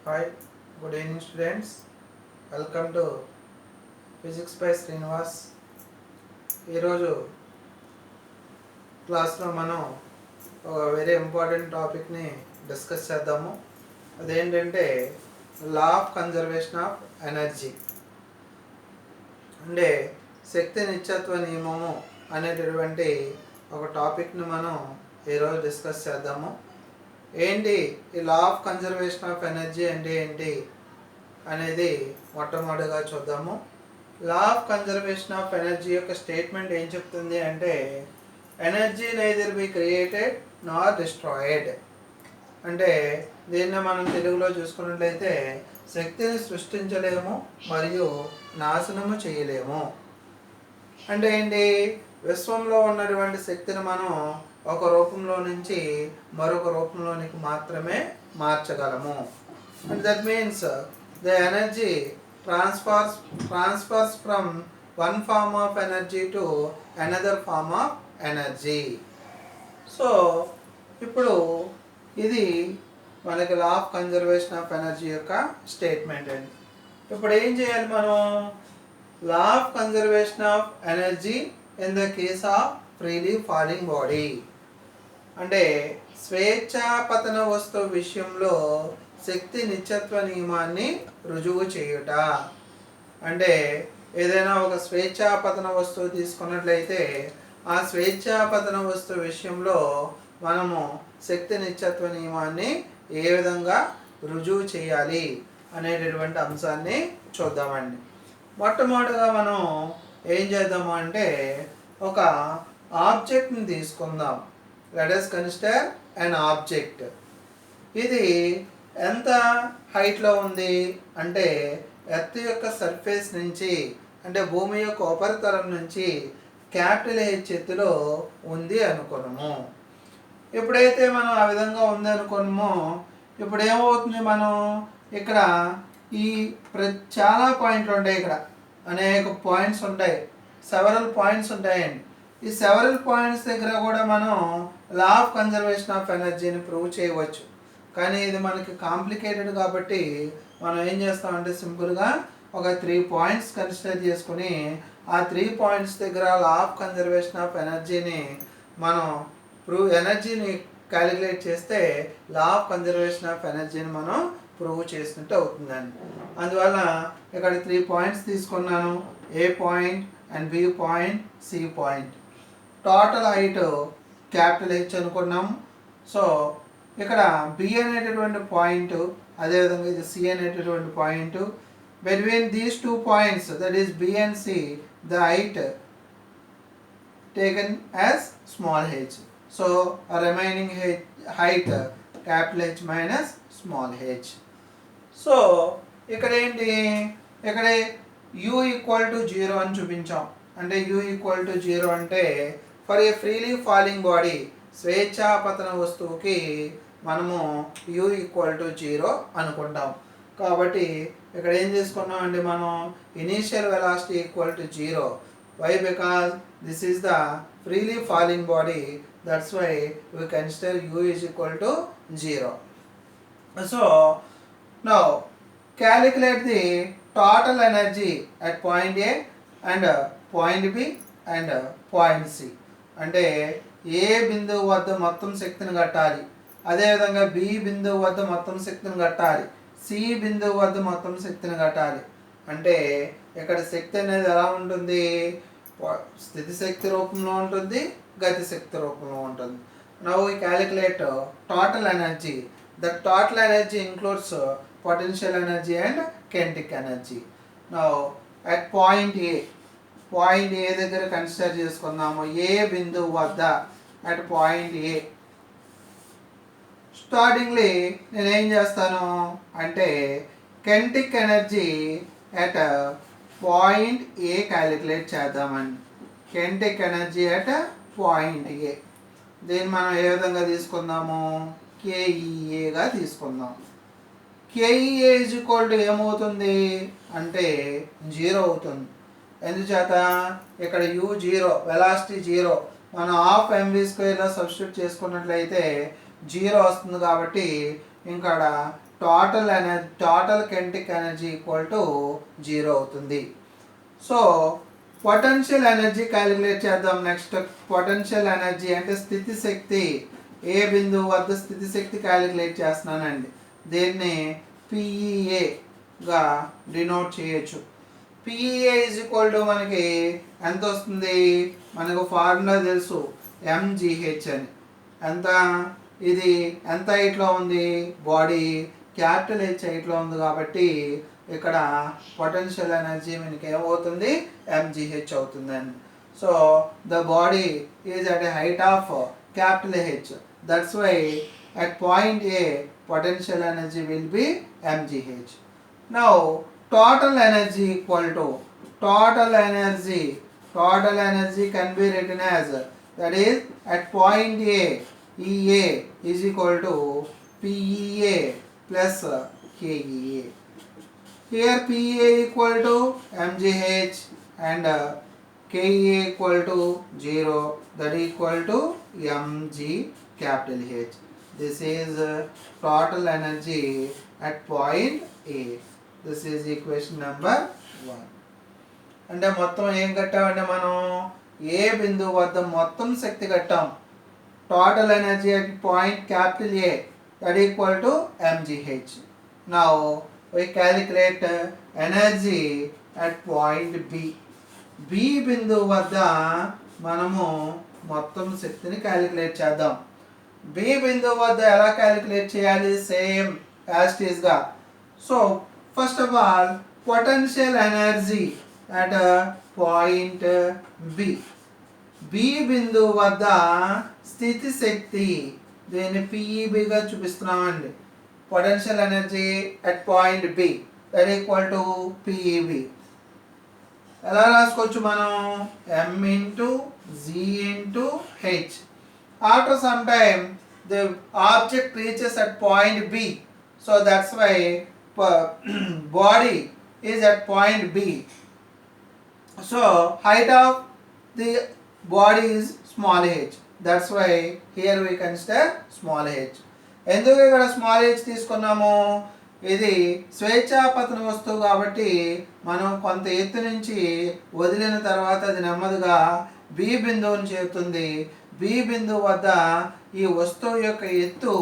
Hi, good evening students. Welcome to Physics by Srinivas. ఈరోజు క్లాస్లో మనం ఒక వెరీ ఇంపార్టెంట్ టాపిక్ని డిస్కస్ చేద్దాము. అదేంటంటే లా ఆఫ్ కన్జర్వేషన్ ఆఫ్ ఎనర్జీ, అంటే శక్తి నిత్యత్వ నియమము అనేటటువంటి ఒక టాపిక్ని మనం ఈరోజు డిస్కస్ చేద్దాము. ఏంటి ఈ లా ఆఫ్ కన్జర్వేషన్ ఆఫ్ ఎనర్జీ అంటే ఏంటి అనేది మొట్టమొదటిగా చూద్దాము. లా ఆఫ్ కన్జర్వేషన్ ఆఫ్ ఎనర్జీ యొక్క స్టేట్మెంట్ ఏం చెప్తుంది అంటే energy neither be created Nar destroyed. అంటే దీన్ని మనం తెలుగులో చూసుకున్నట్లయితే శక్తిని సృష్టించలేము మరియు నాశనము చేయలేము. అంటే ఏంటి, విశ్వంలో ఉన్నటువంటి శక్తిని మనం ఒక రూపంలో నుంచి మరొక రూపంలోనికి మాత్రమే మార్చగలము. And that means the energy transfers from one form of energy to another form of energy. So ఇప్పుడు ఇది మనకి law of conservation of energy యొక్క స్టేట్మెంట్ అండి. ఇప్పుడు ఏం చేయాలి మనం? Law of conservation of energy in the case of freely falling body, అంటే స్వేచ్ఛాపతన వస్తువు విషయంలో శక్తి నిత్యత్వ నియమాన్ని రుజువు చేయుట. అంటే ఏదైనా ఒక స్వేచ్ఛాపతన వస్తువు తీసుకున్నట్లయితే ఆ స్వేచ్ఛాపతన వస్తువు విషయంలో మనము శక్తి నిత్యత్వ నియమాన్ని ఏ విధంగా రుజువు చేయాలి అనేటటువంటి అంశాన్ని చూద్దామండి. మొట్టమొదటిగా మనం ఏం చేద్దాము అంటే ఒక ఆబ్జెక్ట్ని తీసుకుందాం. Let us consider an object. ఇది ఎంత హైట్లో ఉంది అంటే ఎర్త్ యొక్క సర్ఫేస్ నుంచి, అంటే భూమి యొక్క ఉపరితలం నుంచి క్యాపిటల్ H ఎత్తులో ఉంది అనుకున్నాము. ఎప్పుడైతే మనం ఆ విధంగా ఉంది అనుకున్నామో ఇప్పుడు ఏమవుతుంది, మనం ఇక్కడ ఈ చాలా పాయింట్లు ఉంటాయి, ఇక్కడ అనేక పాయింట్స్ ఉంటాయి, సెవరల్ పాయింట్స్ ఉంటాయండి. ఈ సెవరల్ పాయింట్స్ దగ్గర కూడా మనం లా ఆఫ్ కన్జర్వేషన్ ఆఫ్ ఎనర్జీని ప్రూవ్ చేయవచ్చు. కానీ ఇది మనకి కాంప్లికేటెడ్ కాబట్టి మనం ఏం చేస్తామంటే సింపుల్గా ఒక 3 పాయింట్స్ కన్సిడర్ చేసుకుని ఆ 3 పాయింట్స్ దగ్గర లా ఆఫ్ కన్జర్వేషన్ ఆఫ్ ఎనర్జీని మనం ఎనర్జీని క్యాలిక్యులేట్ చేస్తే లా ఆఫ్ కన్జర్వేషన్ ఆఫ్ ఎనర్జీని మనం ప్రూవ్ చేసినట్టు అవుతుందండి. అందువల్ల ఇక్కడ 3 పాయింట్స్ తీసుకున్నాను, A point and B point, C point. Total height capital H అనుకున్నాం. సో ఇక్కడ బి అనేటటువంటి పాయింట్, అదేవిధంగా ఇది సి అనేటటువంటి point. Between these 2 points, that is B and C, the height taken as small h. So remaining height capital H minus small h. So ఇక్కడ ఏంటి, ఇక్కడ u equal to 0 అని చూపించాం. అంటే u ఈక్వల్ టు 0 అంటే for a freely falling body, స్వేచ్ఛాపతన వస్తువుకి మనము u ఈక్వల్ టు 0 అనుకుంటాం. కాబట్టి ఇక్కడ ఏం చేసుకున్నాం అంటే మనం initial velocity equal to 0. Why? Because this is the freely falling body, that's why we consider u is equal to 0. So now calculate the total energy at point A and point B and point C. అంటే ఏ బిందువు వద్ద మొత్తం శక్తిని కట్టాలి, అదేవిధంగా B బిందువు వద్ద మొత్తం శక్తిని కట్టాలి, సి బిందువు వద్ద మొత్తం శక్తిని కట్టాలి. అంటే ఇక్కడ శక్తి అనేది ఎలా ఉంటుంది, స్థితి శక్తి రూపంలో ఉంటుంది, గతి శక్తి రూపంలో ఉంటుంది. Now we calculate total energy. The total energy includes potential energy and kinetic energy. Now at point A దగ్గర కన్సిడర్ చేసుకుందాము. ఏ బిందువు వద్ద at point A స్టార్టింగ్లీ నేను ఏం చేస్తాను అంటే kinetic energy at point A calculate చేద్దామండి. kinetic energy at point A దీన్ని మనం ఏ విధంగా తీసుకుందాము, KEAగా తీసుకుందాం. KEA ఈజ్ ఈక్వల్ టు ఏమవుతుంది అంటే 0 అవుతుంది. ఎందుచేత ఇక్కడ u 0, వెలాసిటీ 0, మనం ½ mv² సబ్స్టిట్యూట్ చేసుకున్నట్లయితే 0 వస్తుంది. కాబట్టి ఇక్కడ total kinetic energy equal to 0 అవుతుంది. సో పొటెన్షియల్ ఎనర్జీ క్యాలిక్యులేట్ చేద్దాం. నెక్స్ట్ పొటెన్షియల్ ఎనర్జీ అంటే స్థితి శక్తి, ఏ బిందువు వద్ద స్థితి శక్తి క్యాలిక్యులేట్ చేస్తున్నానండి. దీన్ని పిఈఏగా డినోట్ చేయొచ్చు. పిఈఏ ఈజ్ ఈక్వల్ టు మనకి ఎంత వస్తుంది, మనకు ఫార్ములా తెలుసు ఎంజిహెచ్ అని. ఎంత ఇది ఎంత హైట్లో ఉంది, బాడీ క్యాపిటల్ హెచ్ హైట్లో ఉంది కాబట్టి ఇక్కడ పొటెన్షియల్ ఎనర్జీ మనకి ఏమవుతుంది, ఎంజిహెచ్ అవుతుందండి. So the body is at a height of capital H, that's why at point A potential energy will be mgh. Now total energy equal to total energy can be written as, that is at point A EA is equal to PEA plus KEA. Here PEA equal to mgh and KEA equal to 0, that equal to mg capital H. This is total energy at point A. This is equation number 1. అంటే మొత్తం ఏం కట్టామంటే మనం ఏ బిందువు వద్ద మొత్తం శక్తి కట్టాం. Total energy at point capital A, that equal to mgh. Now we calculate energy at point B. B బిందువు వద్ద మనము మొత్తం శక్తిని క్యాలిక్యులేట్ చేద్దాం. బి బిందువు వద్ద ఎలా క్యాలిక్యులేట్ చేయాలి, సేమ్ యాజ్ ఇట్ ఈస్గా. So first of all potential energy at point B. B బిందువు వద్ద స్థితి శక్తి, దీన్ని పిఈబిగా చూపిస్తున్నామండి. Potential energy at point B that equal to PEB. ఎలా రాసుకోవచ్చు మనం, m into z into h. After some time the object reaches at point B, so that's why body is at point B. So height of the body is small h, that's why here we consider small h. ఎందుకు ఇక్కడ small h తీసుకున్నాము, ఇది స్వేచ్ఛాపతన వస్తువు కాబట్టి మనం కొంత ఎత్తు నుంచి వదిలిన తర్వాత అది నెమ్మదిగా బి బిందువుని చేరుతుంది. బి బిందువు వద్ద ఈ వస్తువు యొక్క ఎత్తు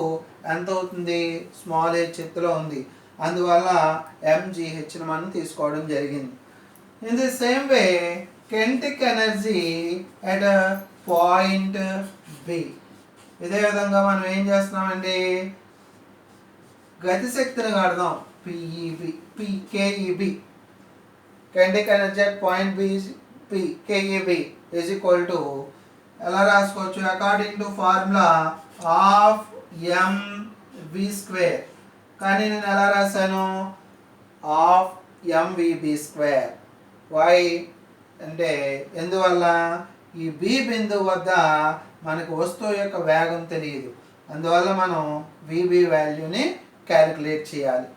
ఎంత అవుతుంది, స్మాల్ హెచ్ ఎత్తులో ఉంది. అందువల్ల ఎంజిహెచ్ని మనం తీసుకోవడం జరిగింది. In the same way kinetic energy at point B. ఇదే విధంగా మనం ఏం చేస్తున్నామండి, గతి శక్తిని కడదాం. కేఈబి kinetic energy at point B KEB is equal to, ఎలా రాసుకోవచ్చు, according to formula of mv square. కానీ నేను ఎలా రాశాను, ఆఫ్ mvb స్క్వేర్. వై అంటే ఎందువల్ల, ఈ బి బిందువు వద్ద మనకు వస్తువు యొక్క వేగం తెలియదు, అందువల్ల మనం విబి వాల్యూని క్యాలిక్యులేట్ చేయాలి.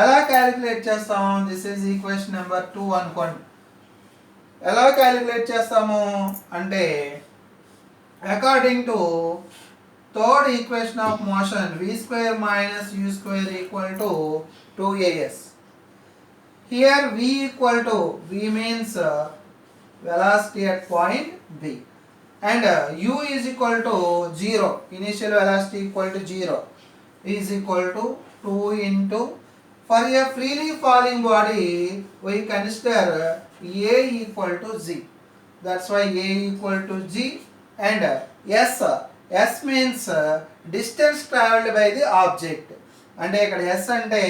ఎలా క్యాలిక్యులేట్ చేస్తాం, దిస్ ఈజ్ ఈక్వేషన్ నెంబర్ 2 అనుకోండి. ఎలా క్యాలిక్యులేట్ చేస్తాము అంటే, according to third equation of motion v square minus u square equal to 2as. Here v equal to, v means velocity at point B, and u is equal to 0, initial velocity equal to 0, is equal to 2 into, for a freely falling body we consider a equal to z, that's why a equal to g, and s means distance traveled by the object. అంటే ఇక్కడ s అంటే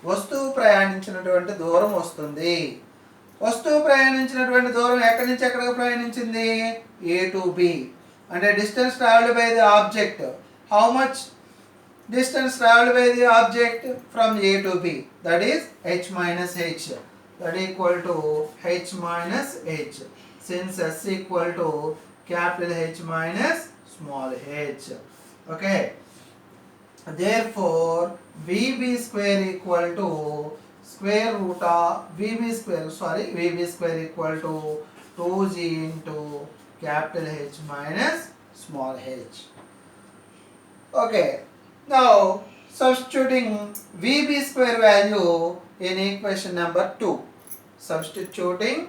వస్తువు ప్రయాణించినటువంటి దూరం వస్తుంది. వస్తువు ప్రయాణించినటువంటి దూరం ఎక్కడి నుంచి ఎక్కడికి ప్రయాణించింది, a to b. అంటే distance travelled by the object, how much distance traveled by the object from A to B, that is h minus h, that equal to h minus h, since s equal to capital H minus small h. Okay, therefore vb square equal to square root of vb square equal to 2g into capital H minus small h. Okay, now Substituting VB square value in equation number 2. Substituting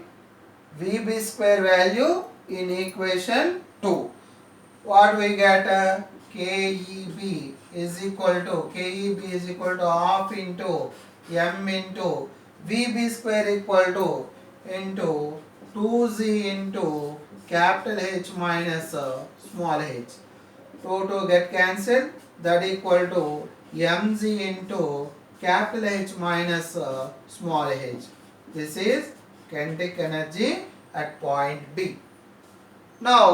VB square value in equation 2. What we get? KEB is equal to half into M into VB square equal to into 2Z into capital H minus small h. 2 get cancelled, that equal to mg into capital H minus small h. This is kinetic energy at point B. Now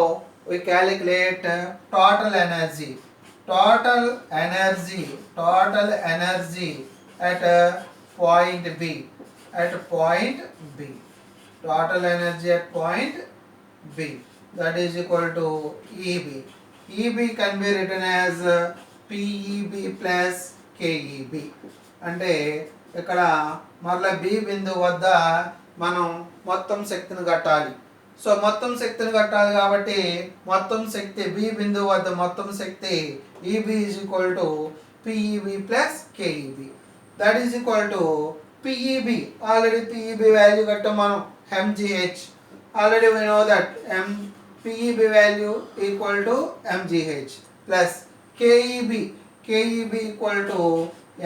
we calculate total energy. Total energy at point B. Total energy at point B, that is equal to EB. EB can be written as PEB plus KEB. అంటే ఇక్కడ మరలా B బిందువు వద్ద మనం మొత్తం శక్తిని కట్టాలి. So మొత్తం శక్తిని కట్టాలి కాబట్టి మొత్తం శక్తి B బిందువు వద్ద మొత్తం శక్తి EB is equal to PEB plus KEB. That is equal to PEB. Already PEB value కట్టాం మనం mgh. Already we know that PEB value equal to mgh plus KEB equal to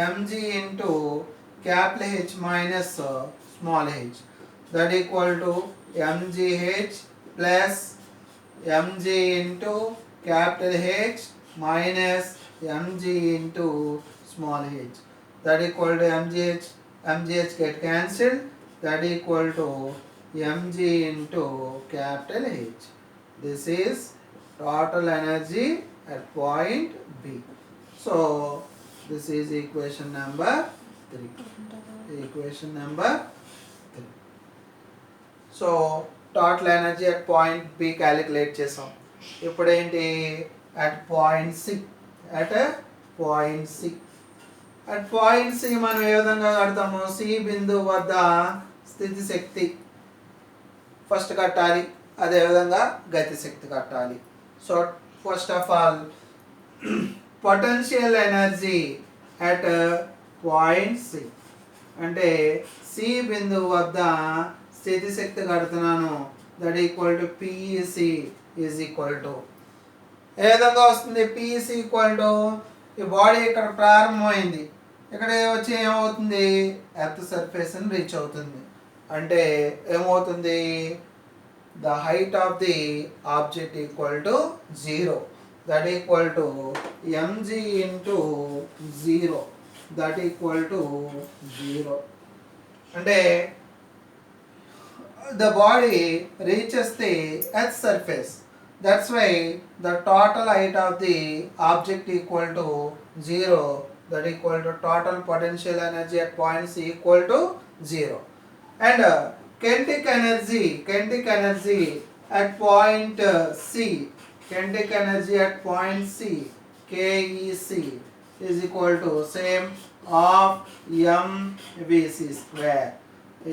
mg into capital H minus small h, that equal to mgh plus mg into capital H minus mg into small h, that equal to mgh get cancelled, that equal to mg into capital H. This is total energy at point B. So this is equation number 3. So total energy at point B calculate చేసాం. ఇప్పుడు ఏంటి at point C. At point C మనం ఏ విధంగా కడతాము? C బిందువు వద్ద స్థితి శక్తి first కట్టాలి, అదే విధంగా గతి శక్తి కట్టాలి. So first of all potential energy at point C అంటే సి బిందువు వద్ద స్థితి శక్తి కడుతున్నాను, that equal to PEC is equal to ఏ విధంగా వస్తుంది? పిఈసి ఈక్వల్ టు ఈ బాడీ ఇక్కడ ప్రారంభమైంది, ఇక్కడ వచ్చి ఏమవుతుంది? ఎర్త్ సర్ఫేస్ ని రీచ్ అవుతుంది. అంటే ఏమవుతుంది? the height of the object equal to 0, that equal to mg into 0, that equal to 0. అంటే the body reaches the earth surface, that's why the total height of the object equal to 0, that equal to total potential energy at point C equal to 0. And kinetic energy at point C, kinetic energy at point C, KEC is equal to same of mvc square.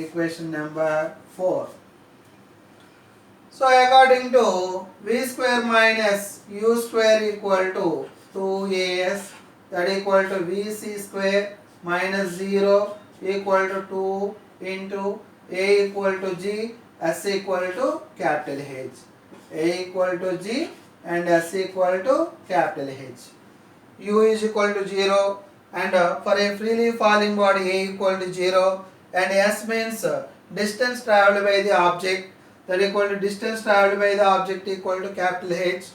Equation number 4. So according to v square minus u square equal to 2as, that equal to vc square minus 0 equal to 2 into A equal to G, S equal to capital H. A equal to G and S equal to capital H. U is equal to 0 and for a freely falling body A equal to 0 and S means distance travelled by the object, that equal to distance travelled by the object equal to capital H.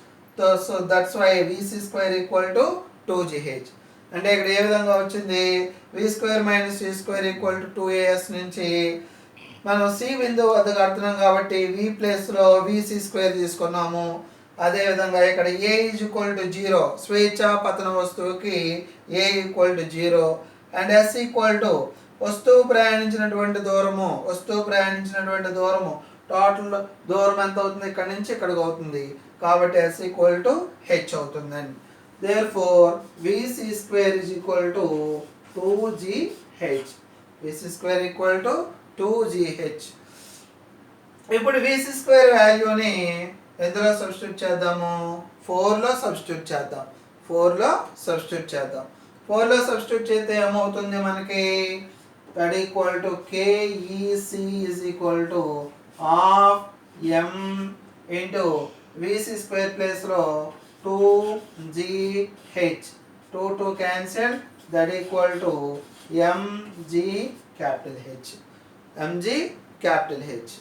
So that's why VC square equal to 2GH. అంటే ఇక్కడ ఏ విధంగా వచ్చింది? V square minus U square equal to 2AS నుంచి మనం C బిందువు వద్ద కడుతున్నాం కాబట్టి వి ప్లేస్లో విసి స్క్వేర్ తీసుకున్నాము. అదేవిధంగా ఇక్కడ ఏ ఈజ్ ఈక్వల్ టు 0, స్వేచ్ఛ పతన వస్తువుకి A equal to 0 and S equal to వస్తువు ప్రయాణించినటువంటి దూరము టోటల్ దూరం ఎంత అవుతుంది? ఇక్కడ నుంచి ఇక్కడికి అవుతుంది కాబట్టి ఎస్ ఈక్వల్ టు హెచ్ అవుతుందండి. Therefore VC square is equal to 2GH. VC square equal to 2GH. ఇప్పుడు VC స్క్వేర్ వాల్యూని ఎందులో సబ్స్టిట్యూట్ చేద్దాము? 4లో సబ్స్టిట్యూట్ చేద్దాం. 4లో సబ్స్టిట్యూట్ చేస్తే ఏమవుతుంది మనకి, that equal to KEC is equal to half M into VC square ప్లేస్లో 2GH 2 cancel, that equal to MG capital H, MG capital H.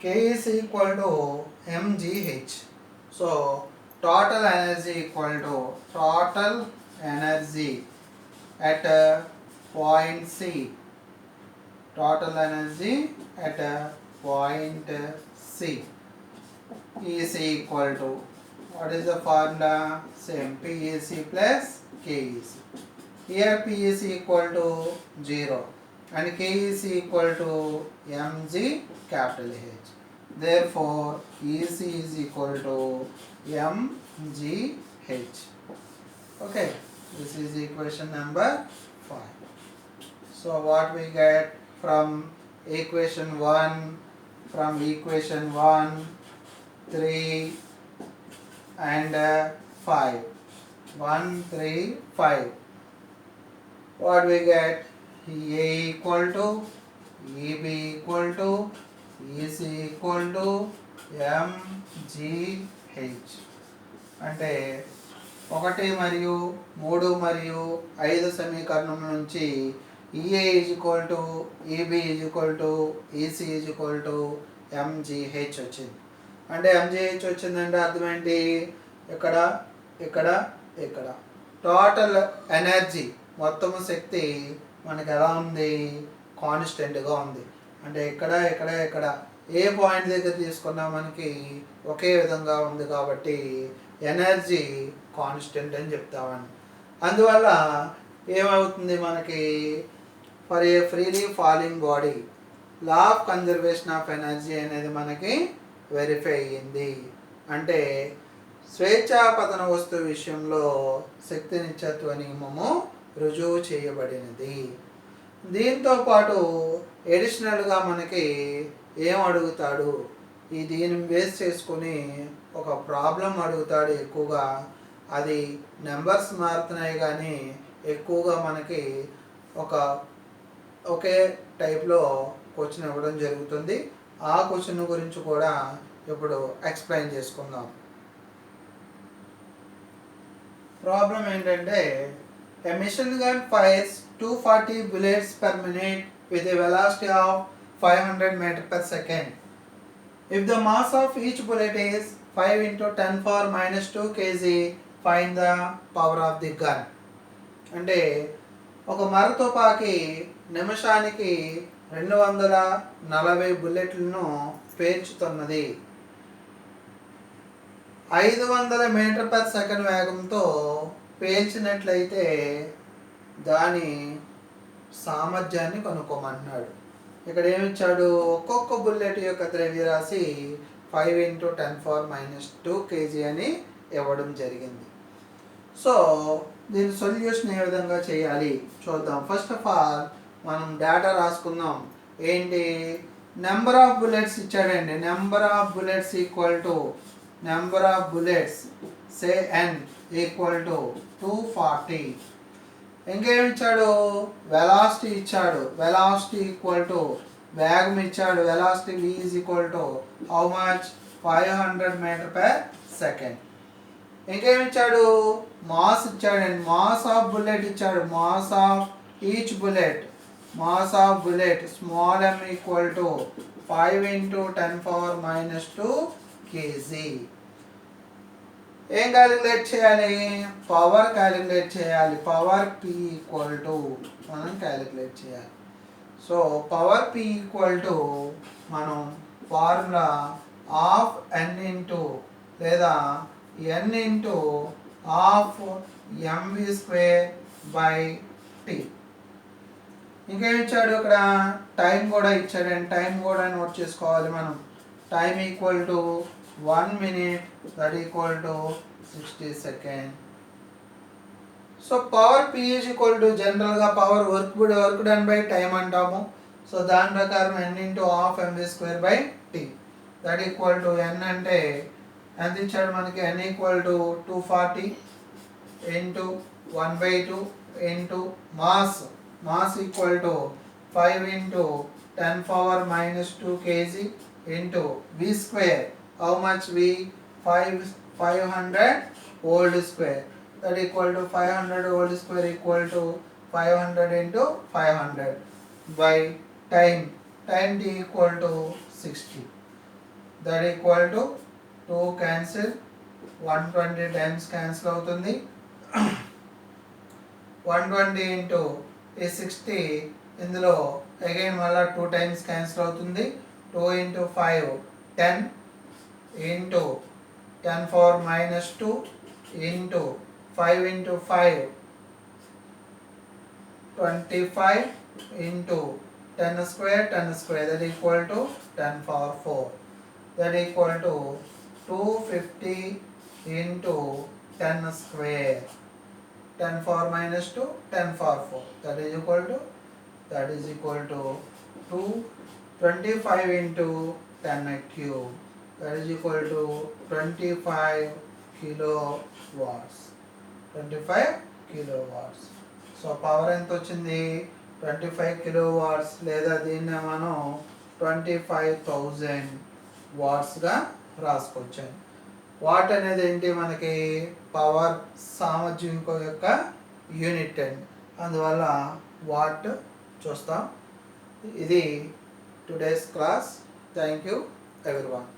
K is equal to mgh. So total energy equal to total energy at point C. Total energy at point C is equal to, what is the formula? Same, PEC plus KEC. Here P is equal to 0 and K is equal to mg capital H. Therefore EC is equal to mgh. Okay, this is equation number 5. So what we get from equation 1, 3 and 5, 1, 3, 5. What we get? A equal to EB equal to EC equal to mgh. అంటే 1 మరియు 3 మరియు 5 సమీకరణం నుంచి EA is equal to EB is equal to EC is equal to mgh వచ్చింది. అంటే mgh వచ్చిందంటే అర్థం ఏంటి, ఇక్కడ ఇక్కడ ఇక్కడ టోటల్ ఎనర్జీ మొత్తము శక్తి మనకి ఎలా ఉంది, కాన్స్టెంట్గా ఉంది. అంటే ఇక్కడ ఇక్కడ ఇక్కడ ఏ పాయింట్ దగ్గర తీసుకున్నా మనకి ఒకే విధంగా ఉంది కాబట్టి ఎనర్జీ కాన్స్టెంట్ అని చెప్తామని. అందువల్ల ఏమవుతుంది మనకి, for a freely falling body law of conservation of energy అనేది మనకి వెరిఫై అయ్యింది. అంటే స్వేచ్ఛాపతన వస్తువు విషయంలో శక్తి నిత్యత్వ నియమము రుజువు చేయబడినది. దీంతో పాటు ఎడిషనల్గా మనకి ఏం అడుగుతాడు, దీన్ని బేస్ చేసుకొని ఒక ప్రాబ్లం అడుగుతాడు ఎక్కువగా. అది నెంబర్స్ మారుతున్నాయి కానీ ఎక్కువగా మనకి ఒకే టైప్లో క్వశ్చన్ ఇవ్వడం జరుగుతుంది. ఆ క్వశ్చన్ గురించి కూడా ఇప్పుడు ఎక్స్ప్లెయిన్ చేసుకుందాం. ప్రాబ్లం ఏంటంటే, a machine gun fires 240 bullets per minute with a velocity of 500 meters per second. If the mass of each bullet is 5 into 10 power minus 2 kg, find the power of the gun. అంటే ఒక మరతుపాకి నిమిషానికి 240 బుల్లెట్లను పేర్చుతున్నది. 500 metre per second వేగంతో పేల్చినట్లయితే దాని సామర్థ్యాన్ని కనుక్కోమంటున్నాడు. ఇక్కడ ఏమిచ్చాడు, ఒక్కొక్క bullet యొక్క ద్రవ్యరాశి 5 into 10⁻² kg అని ఇవ్వడం జరిగింది. సో దీని సొల్యూషన్ ఏ విధంగా చేయాలి చూద్దాం. ఫస్ట్ ఆఫ్ ఆల్ మనం డేటా రాసుకుందాం. ఏంటి, నెంబర్ ఆఫ్ బుల్లెట్స్ ఇచ్చాడండి. Number of bullets equal to number of bullets say n equal to 240. ఇంకేమి ఇచ్చాడు, వెలాసిటీ ఇచ్చాడు. వెలాసిటీ ఈక్వల్ టు వేగం ఇచ్చాడు. Velocity v is equal to how much, 500 metre per second. ఇంకేమి ఇచ్చాడు, మాస్ ఇచ్చాడండి. మాస్ ఆఫ్ బుల్లెట్ ఇచ్చాడు. Mass of each bullet, mass of bullet small m equal to 5 into 10⁻² kg. ఏం calculate చేయాలి, power calculate చేయాలి. Power p equal to మనం calculate చేయాలి. So power p equal to మనం ఫార్ములా హాఫ్ n ఇంటూ లేదా n into half mv²/t. ఇంకేమి ఇచ్చాడు ఇక్కడ, టైం కూడా ఇచ్చాడండి. టైం కూడా నోట్ చేసుకోవాలి మనం. Time equal to 1 minute, that equal to 60 seconds. So power p is equal to జనరల్గా power work done by time అంటాము. సో దాని ప్రకారం n into half mv²/t, that equal to n అంటే ఎంత ఇచ్చాడు మనకి n equal to 240 into 1/2 into mass equal to 5 into 10 power minus 2 kg into v square. How much v? 500 whole square. That equal to 500 whole square equal to 500 into 500 by time t equal to 60. That equal to 2 cancel 120 times cancel అవుతుంది 120 into ఈ 60 ఇందులో again మళ్ళీ 2 times cancel అవుతుంది 2 into 5 10 into 10 power minus 2 into 5 into 5 25 into 10 square that equal to 10 power 4 that equal to 250 into 10 square 10 power minus 2 10 power 4 that is equal to 25 into 10 cube that is equal to 25 kilowatts 25 kilowatts. So power ఎంత వచ్చింది 25 kilowatts లేదా దీన్ని మనం 25,000 వాట్స్గా రాసుకోవచ్చాను. What అనేది ఏంటి మనకి power సామర్థ్యం యొక్క యూనిట్ అండి, అందువల్ల వాట్ చూస్తాం. ఇది today's class. Thank you everyone.